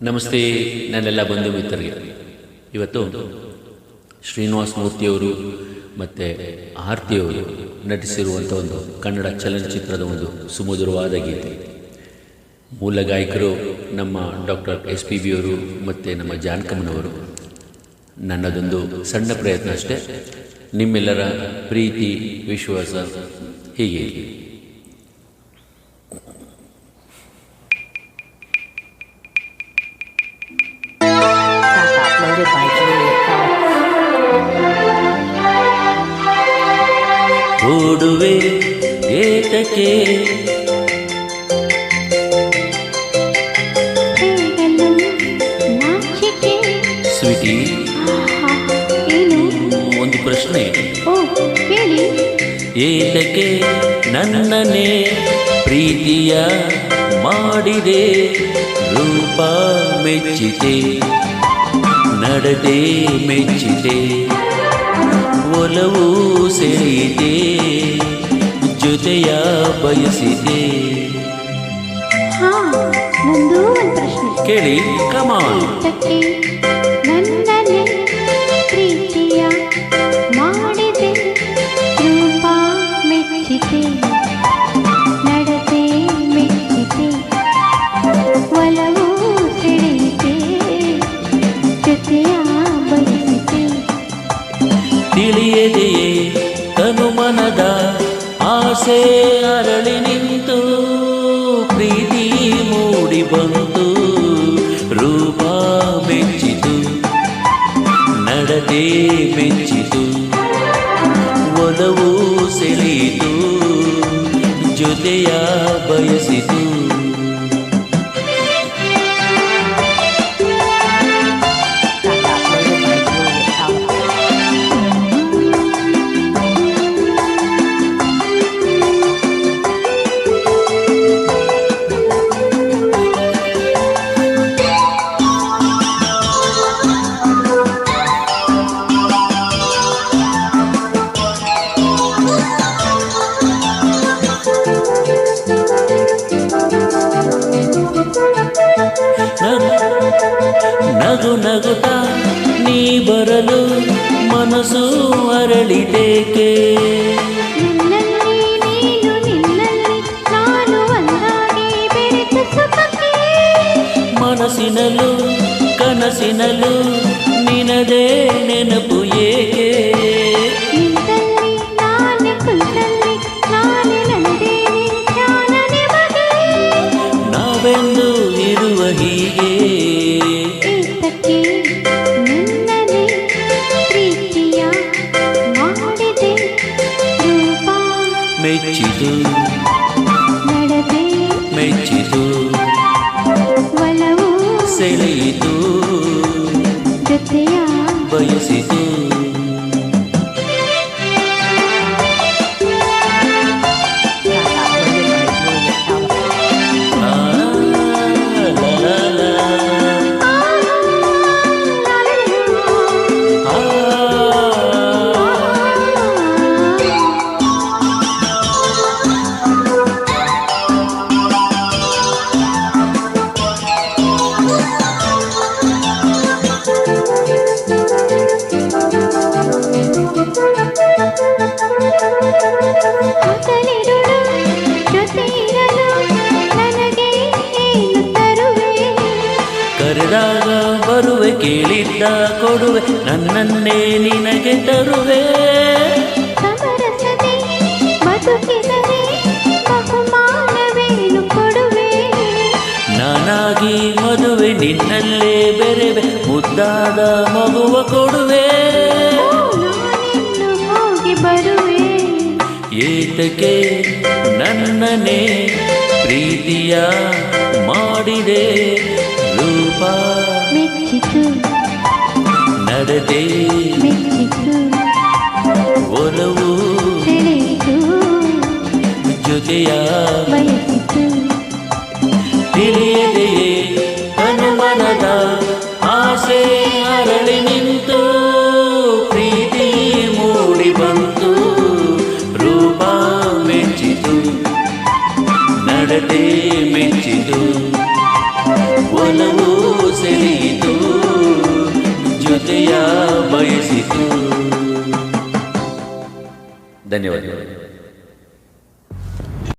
ನಮಸ್ತೆ ನನ್ನೆಲ್ಲ ಬಂಧು ಮಿತ್ರರಿಗೆ. ಇವತ್ತು ಶ್ರೀನಿವಾಸ ಮೂರ್ತಿಯವರು ಮತ್ತು ಆರತಿಯವರು ನಟಿಸಿರುವಂಥ ಒಂದು ಕನ್ನಡ ಚಲನಚಿತ್ರದ ಒಂದು ಸುಮಧುರವಾದ ಗೀತೆ. ಮೂಲ ಗಾಯಕರು ನಮ್ಮ ಡಾಕ್ಟರ್ SPB ಅವರು ಮತ್ತು ನಮ್ಮ ಜಾನಕಮ್ಮನವರು. ನನ್ನದೊಂದು ಸಣ್ಣ ಪ್ರಯತ್ನ ಅಷ್ಟೇ. ನಿಮ್ಮೆಲ್ಲರ ಪ್ರೀತಿ ವಿಶ್ವಾಸ ಹೀಗೆ ಓಡುವೆ ಏತಕ್ಕೆ ಸ್ವೀಟಿ, ಒಂದು ಪ್ರಶ್ನೆ. ಏತಕ್ಕೆ ನನ್ನನ್ನೇ ಪ್ರೀತಿಯ ಮಾಡಿದೆ, ರೂಪ ಮೆಚ್ಚಿದೆ, ನಡತೆ ಮೆಚ್ಚಿದೆ, ಒಲವು ಸೆಳೆಯಿದೆ, ಜೊತೆಯ ಬಯಸಿದೆ. ಕೇಳಿ, ಕಮಾನ್. ನನ್ನನ್ನೇ ಪ್ರೀತಿಯ ಮಾಡಿದೆ, ರೂಪ ಮೆಚ್ಚಿದೆ, ನಡತೆ ಮೆಚ್ಚಿದೆ, ಒಲವು ಸೆಳೆಯಿದೆ, ಜೊತೆಯ ಬಯಸಿದೆ. ತಿಳಿಯದೆಯೇ ತನುಮನದ ಆಸೆ ಅರಳಿ ನಿಂತು, ಪ್ರೀತಿ ಮೂಡಿ ಬಂತು, ರೂಪ ಮೆಚ್ಚಿತು, ನಡತೆ ಮೆಚ್ಚಿತು, ಒಲವು ಸೆಳೆಯಿತು, ಜೊತೆಯ ಬಯಸಿತು. ನಗು ನಗುತ್ತ ನೀ ಬರಲು ಮನಸ್ಸು ಅರಳಿದೇಕೆ, ಮನಸ್ಸಿನಲ್ಲೂ ಕನಸಿನಲ್ಲೂ ನಿನದೇ ನೆನಪು ಏಕೆ, ನಾವೆಂದು ಇರುವ ಹೀಗೆ. ಮೆಚ್ಚಿತು, ನಡತೆ ಮೆಚ್ಚಿತು, ಒಲವು ಸೆಳೆಯಿತು, ಜೊತೆಯ ಬಯಸಿತು. ಕರೆದಾಗ ಬರುವೆ, ಕೇಳಿದ್ದ ಕೊಡುವೆ, ನನ್ನನ್ನೇ ನಿನಗೆ ತರುವೆ. ನಾನಾಗಿ ಮದುವೆ ನಿನ್ನಲ್ಲೇ ಬೆರೆವೆ, ಮುದ್ದಾದ ಮಗುವ ಕೊಡುವೆ. ಏತಕ್ಕೆ ನನ್ನನ್ನೇ ಪ್ರೀತಿಯ ಮಾಡಿದೆ, ರೂಪ ಮೆಚ್ಚಿತು, ನಡತೆ ಮೆಚ್ಚಿತು, ಒಲವು ಸೆಳೆಯಿತು, ಜೊತೆಯ ಬಯಸಿತು. ತಿಳಿಯದೆಯೇ ಅನುಮನದ ಆಸೆ ಅರಳಿ ನಿಂತು, ಪ್ರೀತಿ ಮೂಡಿ ಬಂತು, ರೂಪ ಮೆಚ್ಚಿತು, ನಡತೆ ಮೆಚ್ಚಿತು, ಒಲವು ಬಯಸಿತು. ಧನ್ಯವಾದಗಳು.